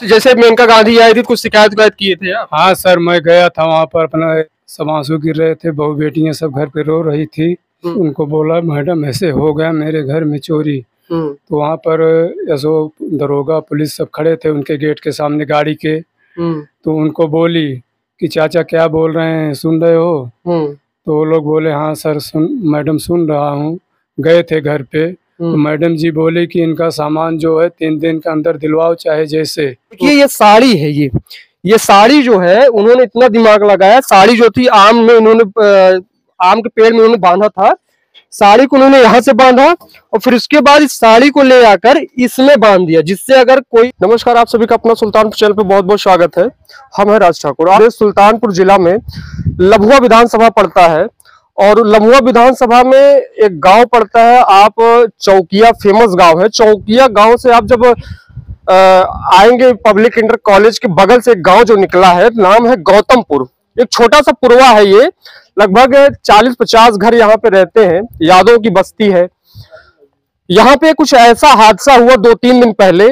जैसे मेनका गांधी आई थी, कुछ शिकायत किए थे आप? हाँ सर, मैं गया था वहाँ पर, अपना सब आंसू गिर रहे थे, बहू बेटियां सब घर पे रो रही थी। उनको बोला मैडम ऐसे हो गया मेरे घर में चोरी। तो वहाँ पर ऐसो दरोगा पुलिस सब खड़े थे उनके गेट के सामने गाड़ी के। तो उनको बोली कि चाचा क्या बोल रहे हैं, सुन रहे हो? तो वो लोग बोले हाँ सर मैडम सुन रहा हूँ। गए थे घर पे तो मैडम जी बोले कि इनका सामान जो है 3 दिन के अंदर दिलवाओ चाहे जैसे। देखिए ये साड़ी है, ये साड़ी जो है उन्होंने इतना दिमाग लगाया। साड़ी जो थी आम में उन्होंने आम के पेड़ में उन्होंने बांधा था, साड़ी को उन्होंने यहाँ से बांधा और फिर उसके बाद इस साड़ी को ले आकर इसमें बांध दिया, जिससे अगर कोई। नमस्कार, आप सभी का अपना सुल्तानपुर चैनल पे बहुत बहुत स्वागत है। हम है राज ठाकुर। आज सुल्तानपुर जिला में लभुआ विधानसभा पड़ता है और लभुआ विधानसभा में एक गांव पड़ता है, आप चौकिया, फेमस गांव है। चौकिया गांव से आप जब आएंगे पब्लिक इंटर कॉलेज के बगल से एक गांव जो निकला है, नाम है गौतमपुर। एक छोटा सा पुरवा है, ये लगभग 40-50 घर यहाँ पे रहते हैं, यादव की बस्ती है। यहाँ पे कुछ ऐसा हादसा हुआ 2-3 दिन पहले।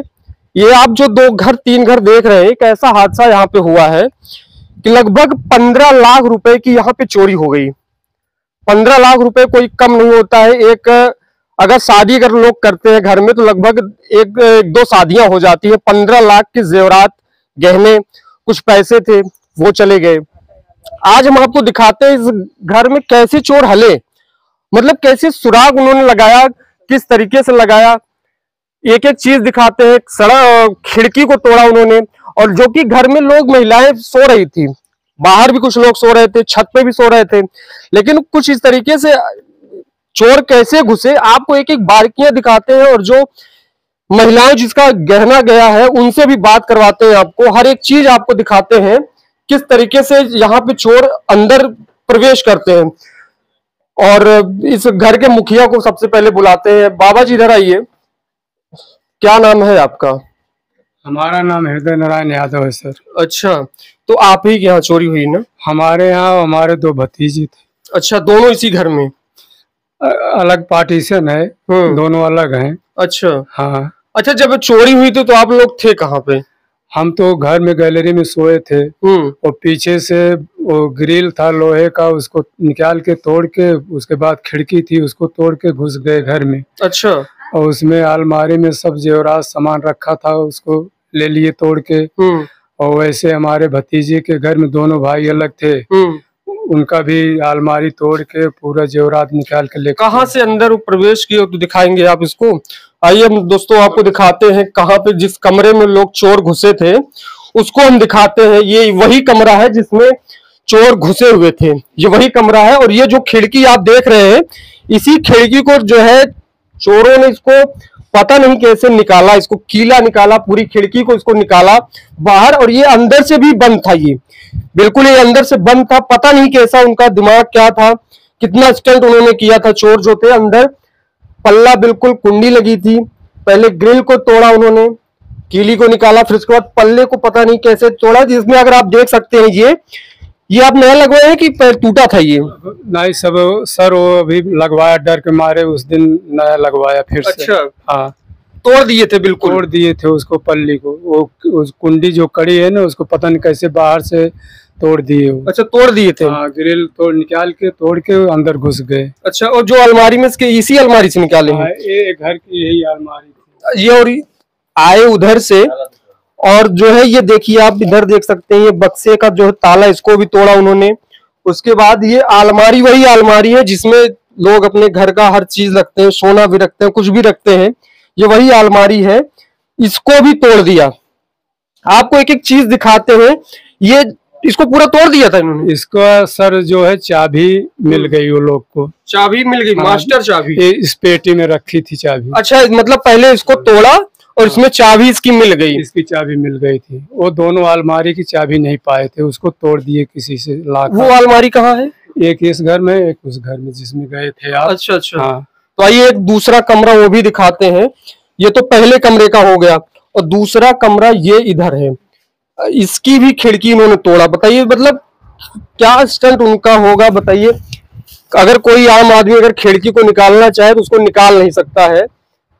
ये आप जो 2-3 घर देख रहे हैं, एक ऐसा हादसा यहाँ पे हुआ है कि लगभग 15 लाख रुपए की यहाँ पे चोरी हो गई। 15 लाख रुपए कोई कम नहीं होता है। एक अगर शादी अगर लोग करते हैं घर में तो लगभग 1-2 शादियां हो जाती है। 15 लाख के जेवरात, गहने, कुछ पैसे थे वो चले गए। आज हम आपको दिखाते हैं इस घर में कैसे चोर हले, मतलब कैसे सुराग उन्होंने लगाया, किस तरीके से लगाया, एक एक चीज दिखाते हैं। सड़क खिड़की को तोड़ा उन्होंने, और जो कि घर में लोग, महिलाएं सो रही थी, बाहर भी कुछ लोग सो रहे थे, छत पे भी सो रहे थे, लेकिन कुछ इस तरीके से चोर कैसे घुसे आपको एक एक बारीकियां दिखाते हैं। और जो महिलाएं जिसका गहना गया है उनसे भी बात करवाते हैं, आपको हर एक चीज आपको दिखाते हैं किस तरीके से यहाँ पे चोर अंदर प्रवेश करते हैं। और इस घर के मुखिया को सबसे पहले बुलाते हैं। बाबा जी इधर आइए, क्या नाम है आपका? हमारा नाम हृदय नारायण यादव है सर। अच्छा, तो आप ही के यहाँ चोरी हुई ना? हमारे यहाँ हमारे 2 भतीजे थे। अच्छा, दोनों इसी घर में? अलग पार्टीशन है, दोनों अलग हैं। अच्छा हाँ। अच्छा, जब चोरी हुई थी तो आप लोग थे कहाँ पे? हम तो घर में गैलरी में सोए थे और पीछे से वो ग्रिल था लोहे का, उसको निकाल के तोड़ के, उसके बाद खिड़की थी उसको तोड़ के घुस गए घर में। अच्छा। और उसमें अलमारी में सब जेवरात सामान रखा था, उसको ले लिए तोड़ के। और वैसे हमारे भतीजे के घर में दोनों भाई अलग थे, उनका भी अलमारी तोड़ के पूरा जेवरात निकाल के ले। कहाँ से अंदर प्रवेश किए तो दिखाएंगे आप इसको? आइए हम दोस्तों आपको दिखाते हैं कहाँ पे, जिस कमरे में लोग चोर घुसे थे उसको हम दिखाते हैं। ये वही कमरा है जिसमें चोर घुसे हुए थे, ये वही कमरा है। और ये जो खिड़की आप देख रहे हैं, इसी खिड़की को जो है चोरों ने इसको पता नहीं कैसे निकाला, इसको कीला निकाला, पूरी खिड़की को इसको निकाला बाहर। और ये अंदर से भी बंद था, ये बिल्कुल ये अंदर से बंद था। पता नहीं कैसा उनका दिमाग क्या था, कितना स्टंट उन्होंने किया था। चोर जो थे अंदर, पल्ला बिल्कुल कुंडी लगी थी, पहले ग्रिल को तोड़ा उन्होंने, कीली को निकाला, फिर उसके बाद पल्ले को पता नहीं कैसे तोड़ा, जिसमें अगर आप देख सकते हैं ये आप नया लगवाए हैं कि पैर टूटा था? ये नहीं सब सर वो अभी लगवाया, डर के मारे उस दिन नया लगवाया फिर से। अच्छा। हाँ, तोड़ दिए थे? बिल्कुल तोड़ दिए थे उसको, पल्ली को, वो उस कुंडी जो कड़ी है ना उसको पता नहीं कैसे बाहर से तोड़ दिए। अच्छा, तोड़ दिए थे? हाँ, ग्रिल निकाल के तोड़ के अंदर घुस गए। अच्छा, और जो अलमारी में इसी अलमारी से निकाले हैं? ये घर की यही अलमारी थी ये। और आए उधर से, और जो है ये देखिए आप इधर देख सकते हैं, ये बक्से का जो है ताला, इसको भी तोड़ा उन्होंने। उसके बाद ये अलमारी वही अलमारी है जिसमें लोग अपने घर का हर चीज रखते हैं, सोना भी रखते हैं, कुछ भी रखते हैं, ये वही अलमारी है, इसको भी तोड़ दिया। आपको एक एक चीज दिखाते हैं। ये इसको पूरा तोड़ दिया था इन्होंने। इसको सर जो है चाबी मिल गई वो लोग को। चाबी मिल गई? मास्टर चाबी? इस पेटी में रखी थी चाबी। अच्छा, मतलब पहले इसको तोड़ा और इसमें चाबी इसकी मिल गई? इसकी चाबी मिल गई थी। वो दोनों अलमारी की चाबी नहीं पाए थे, उसको तोड़ दिए किसी से लाकर। वो अलमारी कहाँ है? एक इस घर में, एक उस घर में जिसमें गए थे आप। अच्छा अच्छा। हाँ। तो आइए एक दूसरा कमरा वो भी दिखाते हैं। ये तो पहले कमरे का हो गया, और दूसरा कमरा ये इधर है, इसकी भी खिड़की इन्होंने तोड़ा। बताइए मतलब क्या स्टंट उनका होगा, बताइए। अगर कोई आम आदमी अगर खिड़की को निकालना चाहे तो उसको निकाल नहीं सकता है,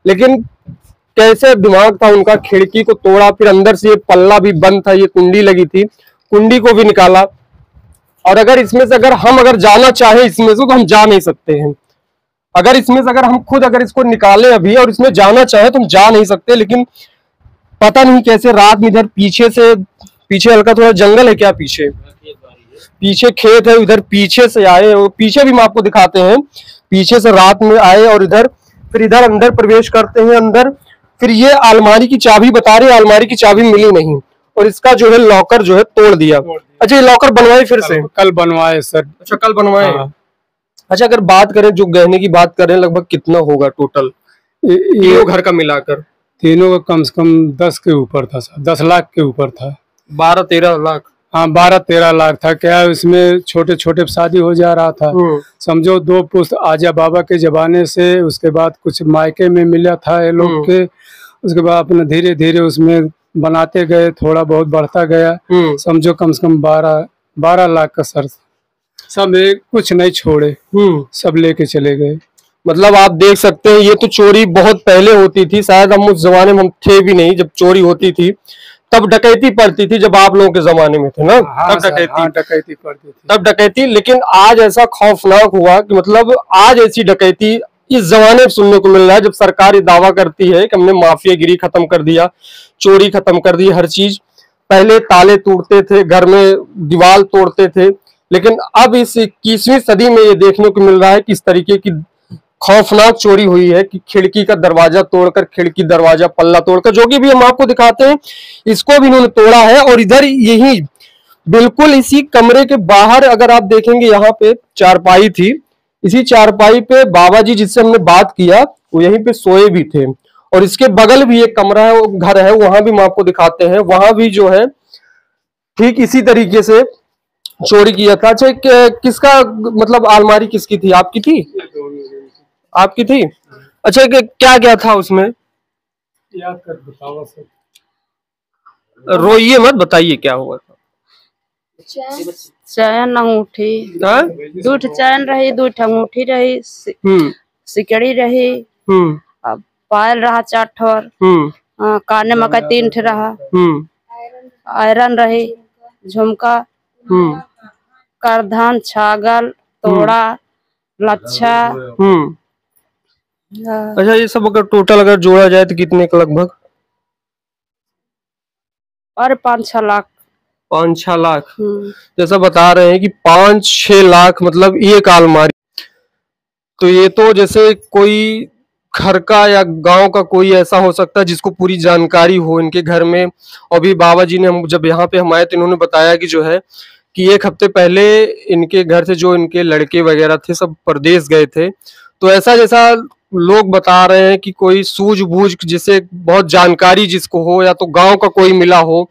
लेकिन कैसे दिमाग था उनका, खिड़की को तोड़ा, फिर अंदर से ये पल्ला भी बंद था, ये कुंडी लगी थी, कुंडी को भी निकाला। और अगर इसमें से अगर जाना चाहे इसमें से तो हम जा नहीं सकते हैं। अगर इसमें से हम खुद इसको निकालें अभी और इसमें जाना चाहे तो हम जा नहीं सकते। लेकिन पता नहीं कैसे रात में इधर पीछे हल्का थोड़ा जंगल है क्या, पीछे खेत है, इधर पीछे से आए, और पीछे भी हम आपको दिखाते हैं, पीछे से रात में आए और फिर इधर अंदर प्रवेश करते हैं अंदर। फिर ये अलमारी की चाबी बता रहे, अलमारी की चाबी मिली नहीं, और इसका जो है लॉकर जो है तोड़ दिया। अच्छा, ये लॉकर बनवाए फिर से? कल बनवाए सर। अच्छा, कल बनवाए। हाँ। अच्छा, अगर बात करें जो गहने की बात करें, लगभग कितना होगा टोटल ये घर का मिलाकर? तीनों का कम से कम 10 के ऊपर था सर, 10 लाख के ऊपर था। 12-13 लाख? हाँ, 12-13 लाख था। क्या इसमें छोटे छोटे शादी हो जा रहा था, समझो 2 पुश्त आजा बाबा के जमाने से, उसके बाद कुछ मायके में मिला था ये लोग के, उसके बाद अपना धीरे धीरे उसमें बनाते गए, थोड़ा बहुत बढ़ता गया। समझो कम से कम 12 लाख का सर, सब एक कुछ नहीं छोड़े, सब लेके चले गए। मतलब आप देख सकते हैं, ये तो चोरी बहुत पहले होती थी, शायद हम उस जमाने में हम थे भी नहीं जब चोरी होती थी, तब डकैती पड़ती थी, जब आप लोगों के जमाने में थे ना। हाँ, तब डकैती पड़ती थी, तब डकैती। लेकिन आज ऐसा खौफनाक हुआ कि मतलब आज ऐसी डकैती इस जमाने में सुनने को मिल रहा है, जब सरकार ये दावा करती है कि हमने माफियागिरी खत्म कर दिया, चोरी खत्म कर दी, हर चीज। पहले ताले तोड़ते थे, घर में दीवार तोड़ते थे, लेकिन अब इस 21वीं सदी में ये देखने को मिल रहा है कि इस तरीके की खौफनाक चोरी हुई है कि खिड़की का दरवाजा तोड़कर, खिड़की दरवाजा पल्ला तोड़कर, जो कि भी हम आपको दिखाते हैं, इसको भी इन्होंने तोड़ा है। और इधर यही बिल्कुल इसी कमरे के बाहर अगर आप देखेंगे, यहाँ पे चारपाई थी, इसी चारपाई पे बाबा जी जिससे हमने बात किया वो यहीं पे सोए भी थे। और इसके बगल भी एक कमरा है, घर है, वहां भी हम आपको दिखाते हैं, वहां भी जो है ठीक इसी तरीके से चोरी किया था। अच्छा, किसका मतलब अलमारी किसकी थी? आपकी थी? आपकी थी? अच्छा, क्या क्या था उसमें? याद कर बताओ सर। रोइए मत, बताइए क्या हुआ था। चैन अंगूठी, 2 चैन रही, 2 अंगूठी रही, सिकड़ी रही, अब पायल रहा 4 ठोर, काने में का 3 ठे रहा, आयरन रही, झुमका, करधन, छागल, तोड़ा, लच्छा। अच्छा, ये सब अगर टोटल अगर जोड़ा जाए तो कितने का लगभग? और 5-6 लाख। 5-6 लाख? जैसा बता रहे हैं कि 5-6 लाख मतलब एक अलमारी। तो ये तो जैसे कोई घर का या गांव का कोई ऐसा हो सकता है जिसको पूरी जानकारी हो इनके घर में। और भी बाबा जी ने जब यहाँ पे हम आए तो इन्होंने बताया कि जो है कि 1 हफ्ते पहले इनके घर से जो इनके लड़के वगैरह थे सब परदेश गए थे। तो ऐसा जैसा लोग बता रहे हैं कि कोई सूझबूझ जिसे बहुत जानकारी जिसको हो, या तो गांव का कोई मिला हो,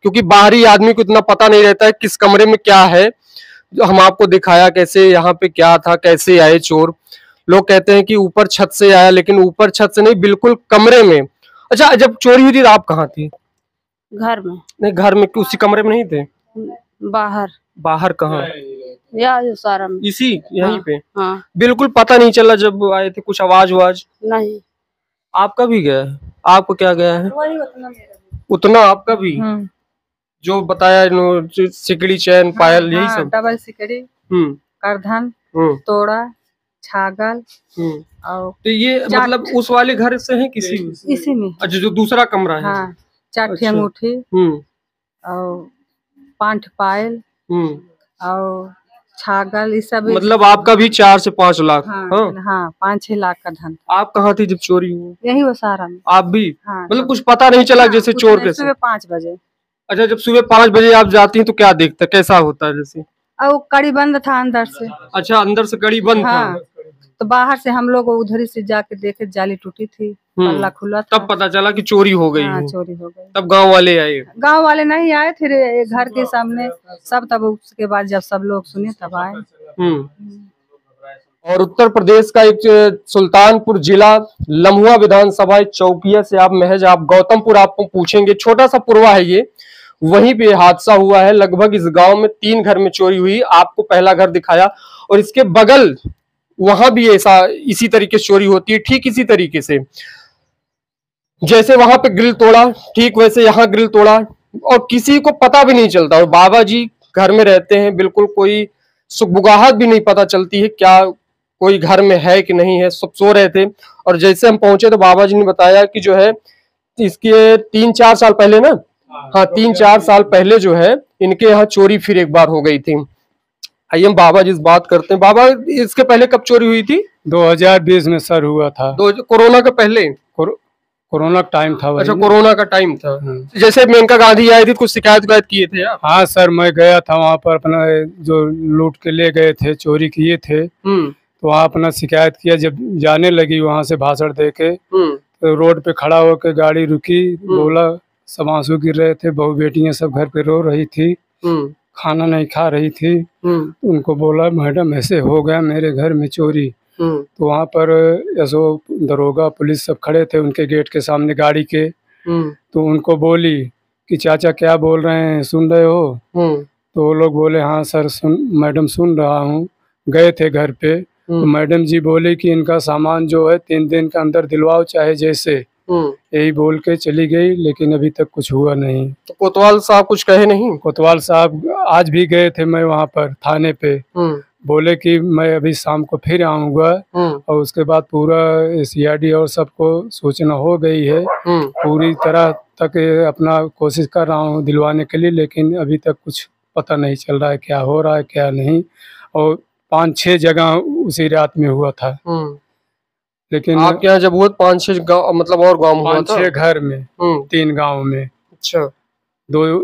क्योंकि बाहरी आदमी को इतना पता नहीं रहता है किस कमरे में क्या है। हम आपको दिखाया कैसे यहाँ पे क्या था, कैसे आए चोर। लोग कहते हैं कि ऊपर छत से आया, लेकिन ऊपर छत से नहीं, बिल्कुल कमरे में। अच्छा, जब चोरी हुई थी आप कहाँ थी? घर में। नहीं, घर में उसी कमरे में नहीं थे? बाहर। बाहर कहाँ? सारा में। इसी यहीं पे? हाँ। बिल्कुल पता नहीं चला जब आए थे? कुछ आवाज नहीं। आपका भी गया है? आपको क्या गया है? उतना आपका भी? जो बताया सिकड़ी, चैन, पायल, यही सब? डबल सिकड़ी, करधन, तोड़ा, छागल। और तो ये मतलब उस वाले घर से है किसी? इसी में। अच्छा, जो दूसरा कमरा है। हाँ, 4 ठे अंगूठी और 5 पायल और छागल, ये सब। मतलब आपका भी 4 से 5 लाख? हाँ, 5-6 लाख का धन। आप कहाँ थी जब चोरी हुई? यही वो सारा में। आप भी? हाँ, मतलब कुछ पता नहीं चला जैसे चोर कैसे? सुबह 5 बजे। अच्छा, जब सुबह 5 बजे आप जाती हैं तो क्या देखते, कैसा होता है जैसे? और कड़ी बंद था अंदर से। अच्छा, अंदर से कड़ी बंद था? तो बाहर से हम लोग उधर से जाके देखे, जाली टूटी थी, पल्ला खुला था। तब पता चला कि चोरी हो गई। चोरी हो गई। तब गांव वाले आए? गांव वाले नहीं आए, फिर घर के सामने सब, तब उसके बाद जब सब लोग सुने तब आए। और उत्तर प्रदेश का एक सुल्तानपुर जिला, लम्हुआ विधानसभा चौकिया से आप महज आप गौतमपुर आपको पूछेंगे, छोटा सा पुरवा है ये, वहीं पे हादसा हुआ है। लगभग इस गांव में 3 घर में चोरी हुई। आपको पहला घर दिखाया, और इसके बगल वहां भी ऐसा इसी तरीके से चोरी होती है, ठीक इसी तरीके से। जैसे वहां पे ग्रिल तोड़ा, ठीक वैसे यहाँ ग्रिल तोड़ा, और किसी को पता भी नहीं चलता। और बाबा जी घर में रहते हैं, बिल्कुल कोई सुगबुगाहट भी नहीं पता चलती है क्या कोई घर में है कि नहीं है, सब सो रहे थे। और जैसे हम पहुंचे तो बाबा जी ने बताया कि जो है इसके 3-4 साल पहले ना, हाँ 3-4 साल पहले जो है इनके यहाँ चोरी फिर एक बार हो गई थी। आइए हम बाबा जी से बात करते हैं। बाबा, इसके पहले कब चोरी हुई थी? 2020 में सर हुआ था। कोरोना के पहले? कोरोना का टाइम था। अच्छा, कोरोना का टाइम था। जैसे मेनका गांधी आई थी, कुछ शिकायत किए थे आप? हाँ सर, मैं गया था वहाँ पर, अपना जो लूट के ले गए थे, चोरी किए थे, तो वहाँ अपना शिकायत किया। जब जाने लगी वहाँ से भाषण दे के, तो रोड पे खड़ा होकर गाड़ी रुकी, बोला सब आंसू गिर रहे थे, बहू बेटियां सब घर पे रो रही थी, खाना नहीं खा रही थी। उनको बोला मैडम ऐसे हो गया मेरे घर में चोरी। तो वहाँ पर ऐसो दरोगा पुलिस सब खड़े थे उनके गेट के सामने गाड़ी के। तो उनको बोली कि चाचा क्या बोल रहे हैं, सुन रहे हो? तो वो लोग बोले हाँ सर मैडम सुन रहा हूँ। गए थे घर पे, तो मैडम जी बोले कि इनका सामान जो है 3 दिन के अंदर दिलवाओ चाहे जैसे। यही बोल के चली गई, लेकिन अभी तक कुछ हुआ नहीं। तो कोतवाल साहब कुछ कहे नहीं? कोतवाल साहब आज भी गए थे, मैं वहाँ पर थाने पे, बोले कि मैं अभी शाम को फिर आऊँगा, और उसके बाद पूरा CID और सबको सूचना हो गई है। पूरी तरह तक अपना कोशिश कर रहा हूँ दिलवाने के लिए, लेकिन अभी तक कुछ पता नहीं चल रहा है क्या हो रहा है क्या नहीं। और 5-6 जगह उसी रात में हुआ था। लेकिन आपके यहाँ जब हुआ 5-6 गाँव, मतलब और गाँव हुआ था? 5-6 घर में, 3 गाँव में। अच्छा। 2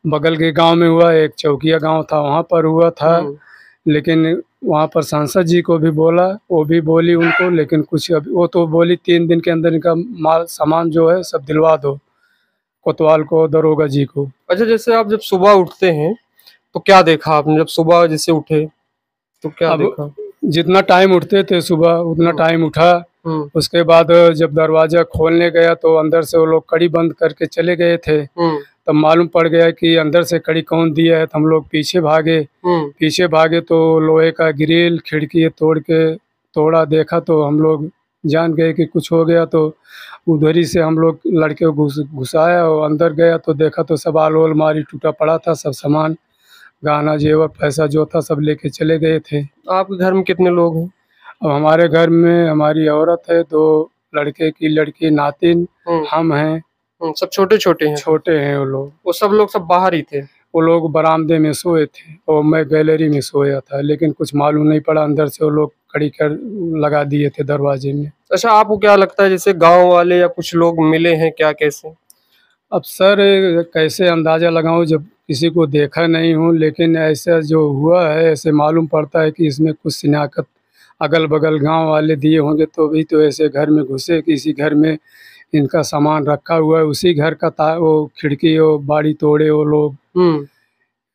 बगल के गांव में हुआ, एक चौकिया गांव था वहां पर हुआ था। लेकिन वहां पर सांसद जी को भी बोला, वो भी बोली उनको, लेकिन कुछ अभी वो तो बोली 3 दिन के अंदर इनका माल सामान जो है सब दिलवा दो, कोतवाल को, दरोगा जी को। अच्छा, जैसे आप जब सुबह उठते हैं तो क्या देखा आपने? जब सुबह जैसे उठे तो क्या देखा? जितना टाइम उठते थे सुबह उतना टाइम उठा। उसके बाद जब दरवाजा खोलने गया तो अंदर से वो लोग कड़ी बंद करके चले गए थे। तब मालूम पड़ गया कि अंदर से कड़ी कौन दिया है, तो हम लोग पीछे भागे तो लोहे का ग्रिल खिड़की तोड़ा, देखा तो हम लोग जान गए कि कुछ हो गया। तो उधर ही से हम लोग लड़के को घुसाया और अंदर गया तो देखा तो सब अलमारी टूटा पड़ा था, सब सामान गहना जेवर पैसा जो था सब लेके चले गए थे। आपके घर में कितने लोग हैं? अब हमारे घर में हमारी औरत है, 2 लड़के की लड़की, नातिन, हम हैं। सब छोटे छोटे हैं? छोटे हैं वो लोग। वो सब लोग सब बाहर ही थे? वो लोग बरामदे में सोए थे और मैं गैलरी में सोया था, लेकिन कुछ मालूम नहीं पड़ा, अंदर से वो लोग कड़ी कर लगा दिए थे दरवाजे में। अच्छा, आपको क्या लगता है जैसे गांव वाले या कुछ लोग मिले हैं क्या, कैसे? अब सर कैसे अंदाजा लगाऊं जब किसी को देखा नहीं हूं, लेकिन ऐसा जो हुआ है ऐसे मालूम पड़ता है कि इसमें कुछ शिनाख्त अगल बगल गांव वाले दिए होंगे, तो भी तो ऐसे घर में घुसे, किसी घर में इनका सामान रखा हुआ है, उसी घर का वो खिड़की वो बाड़ी तोड़े वो लोग।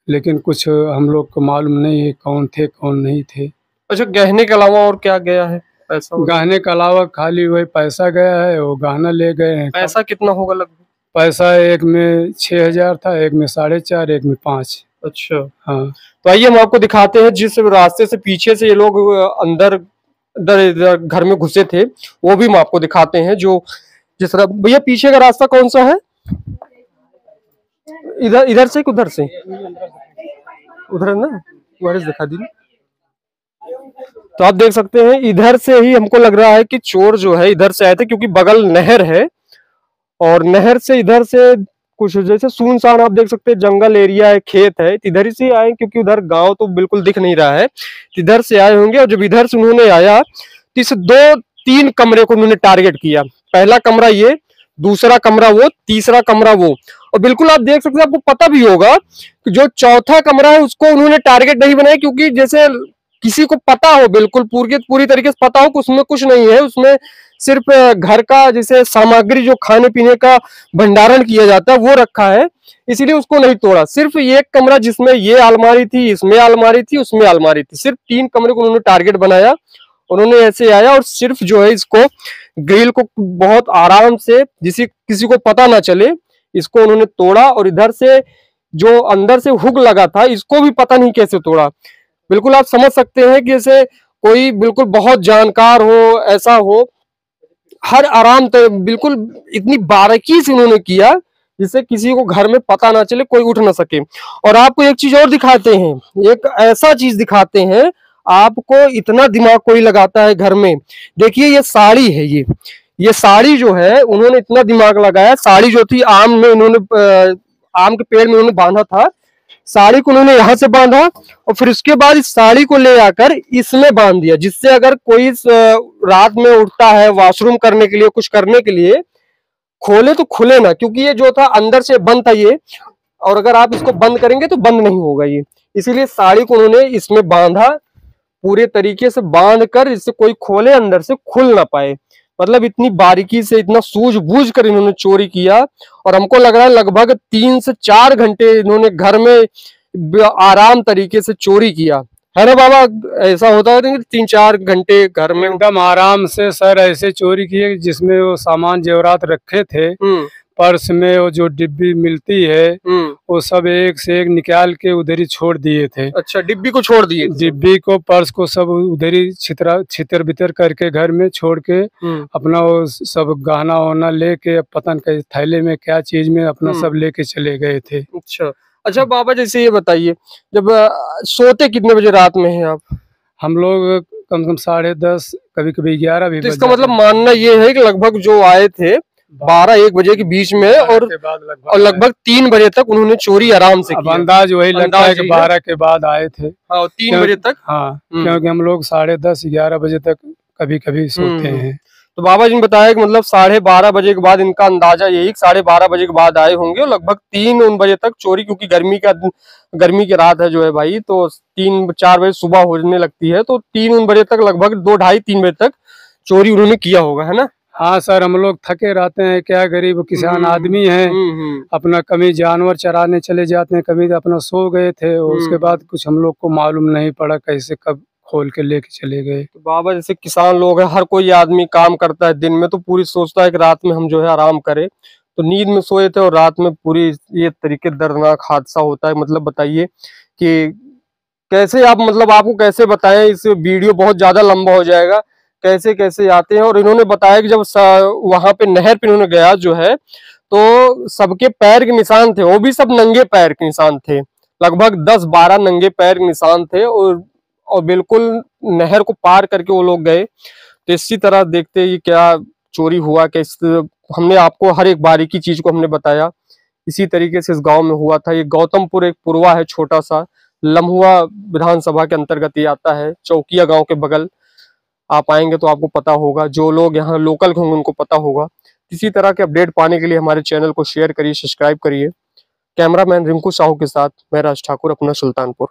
लेकिन कुछ हम लोग को मालूम नहीं है कौन थे कौन नहीं थे। अच्छा, गहने के अलावा और क्या गया है? पैसा? गहने के अलावा खाली वही पैसा गया है, वो गहना ले गए हैं। पैसा कितना होगा लगभग? पैसा एक में 6,000 था, एक में 4.5, एक में 5। अच्छा, हाँ। तो आइए हम आपको दिखाते हैं जिस रास्ते से पीछे से ये लोग अंदर इधर घर में घुसे थे, वो भी हम आपको दिखाते हैं। जो जिस तरह भैया पीछे का रास्ता कौन सा है? इधर से उधर से? उधर ना, वारिस दिखा दी। तो आप देख सकते हैं इधर से ही हमको लग रहा है कि चोर जो है इधर से आए थे, क्योंकि बगल नहर है और नहर से इधर से कुछ जैसे सुनसान, आप देख सकते हैं जंगल एरिया है, खेत है, इधर ही से आए, क्योंकि उधर गांव तो बिल्कुल दिख नहीं रहा है, इधर से आए होंगे। और जब इधर से उन्होंने आया तो इस 2-3 कमरे को उन्होंने टारगेट किया। पहला कमरा ये, दूसरा कमरा वो, तीसरा कमरा वो, और बिल्कुल आप देख सकते हैं, आपको पता भी होगा कि जो चौथा कमरा है उसको उन्होंने टारगेट नहीं बनाया, क्योंकि जैसे किसी को पता हो, बिल्कुल पूरी तरीके से पता हो कि उसमें कुछ नहीं है, उसमें सिर्फ घर का जैसे सामग्री जो खाने पीने का भंडारण किया जाता है वो रखा है, इसीलिए उसको नहीं तोड़ा। सिर्फ एक कमरा जिसमें ये अलमारी थी, इसमें अलमारी थी, उसमें अलमारी थी, सिर्फ 3 कमरे को उन्होंने टारगेट बनाया। उन्होंने ऐसे आया और सिर्फ जो है इसको ग्रिल को बहुत आराम से, किसी को पता ना चले, इसको उन्होंने तोड़ा। और इधर से जो अंदर से हुक लगा था, इसको भी पता नहीं कैसे तोड़ा। बिल्कुल आप समझ सकते हैं कि जैसे कोई बिल्कुल बहुत जानकार हो, ऐसा हो, हर आराम तो बिल्कुल इतनी बारीकी से उन्होंने किया जिससे किसी को घर में पता ना चले, कोई उठ ना सके। और आपको एक चीज और दिखाते हैं, एक ऐसा चीज दिखाते हैं, आपको इतना दिमाग कोई लगाता है घर में। देखिए ये साड़ी है, ये साड़ी जो है उन्होंने इतना दिमाग लगाया। साड़ी जो थी आम में उन्होंने आम के पेड़ में उन्होंने बांधा था, साड़ी को उन्होंने यहाँ से बांधा और फिर उसके बाद इस साड़ी को ले आकर इसमें बांध दिया, जिससे अगर कोई रात में उठता है वॉशरूम करने के लिए, कुछ करने के लिए, खोले तो खुले ना, क्योंकि ये जो था अंदर से बंद था ये, और अगर आप इसको बंद करेंगे तो बंद नहीं होगा ये। इसीलिए साड़ी को उन्होंने इसमें बांधा, पूरे तरीके से बांध कर इससे कोई खोले अंदर से खुल ना पाए। मतलब इतनी बारीकी से, इतना सूझबूझ कर इन्होंने चोरी किया। और हमको लग रहा है लगभग 3 से 4 घंटे इन्होंने घर में आराम तरीके से चोरी किया, है ना बाबा? ऐसा होता है 3-4 घंटे घर में एकदम आराम से सर ऐसे चोरी किए जिसमें वो सामान जेवरात रखे थे, पर्स में वो जो डिब्बी मिलती है वो सब एक से एक निकाल के उधर ही छोड़ दिए थे। अच्छा, डिब्बी को छोड़ दिए? डिब्बी को, पर्स को सब उधर ही छितर बितर करके घर में छोड़ के अपना वो सब गहना वहना लेके, पता नहीं थैले में क्या चीज में अपना सब लेके चले गए थे। अच्छा बाबा, जैसे ये बताइए, जब सोते कितने बजे रात में हैं आप? हम लोग कम से कम 10:30, कभी कभी 11 भी। तो इसका मतलब मानना ये है कि लगभग जो आए थे 12-1 बजे के बीच में, और लगभग 3 बजे तक उन्होंने चोरी आराम से किया। अंदाज वही लगता है कि 12 के बाद आए थे। हाँ, 3 बजे तक। हाँ, क्योंकि हम लोग 10:30-11 बजे तक कभी कभी सोते हैं। तो बाबा जी ने बताया कि मतलब 12:30 बजे के बाद, इनका अंदाजा यही 12:30 बजे के बाद आए होंगे, और लगभग 3 बजे तक चोरी, क्योंकि गर्मी की रात है जो है भाई, तो 3-4 बजे सुबह होने लगती है, तो 3 बजे तक, लगभग 2-2:30-3 बजे तक चोरी उन्होंने किया होगा, है ना? हाँ सर, हम लोग थके रहते हैं, क्या गरीब किसान आदमी हैं, अपना कभी जानवर चराने चले जाते हैं, कभी अपना सो गए थे, और उसके बाद कुछ हम लोग को मालूम नहीं पड़ा कैसे कब खोल के लेके चले गए। तो बाबा, जैसे किसान लोग हैं, हर कोई आदमी काम करता है दिन में, तो पूरी सोचता है कि रात में हम जो है आराम करें, तो नींद में सोए थे और रात में पूरी ये तरीके दर्दनाक हादसा होता है। मतलब बताइए कि कैसे आप, मतलब आपको कैसे बताएं, इस वीडियो बहुत ज्यादा लंबा हो जाएगा, कैसे कैसे आते हैं। और इन्होंने बताया कि जब वहां पे नहर पे इन्होंने गया जो है, तो सबके पैर के निशान थे, वो भी सब नंगे पैर के निशान थे, लगभग 10-12 नंगे पैर के निशान थे, और बिल्कुल नहर को पार करके वो लोग गए। तो इसी तरह देखते ही क्या चोरी हुआ, कैसे हमने आपको हर एक बारीकी चीज को हमने बताया। इसी तरीके से इस गांव में हुआ था। ये गौतमपुर एक पुरवा है, छोटा सा, लम्हुआ विधानसभा के अंतर्गत ये आता है, चौकिया गांव के बगल। आप आएंगे तो आपको पता होगा, जो लोग यहाँ लोकल होंगे उनको पता होगा। इसी तरह के अपडेट पाने के लिए हमारे चैनल को शेयर करिए, सब्सक्राइब करिए। कैमरामैन रिंकू साहू के साथ मैं राज ठाकुर, अपना सुल्तानपुर।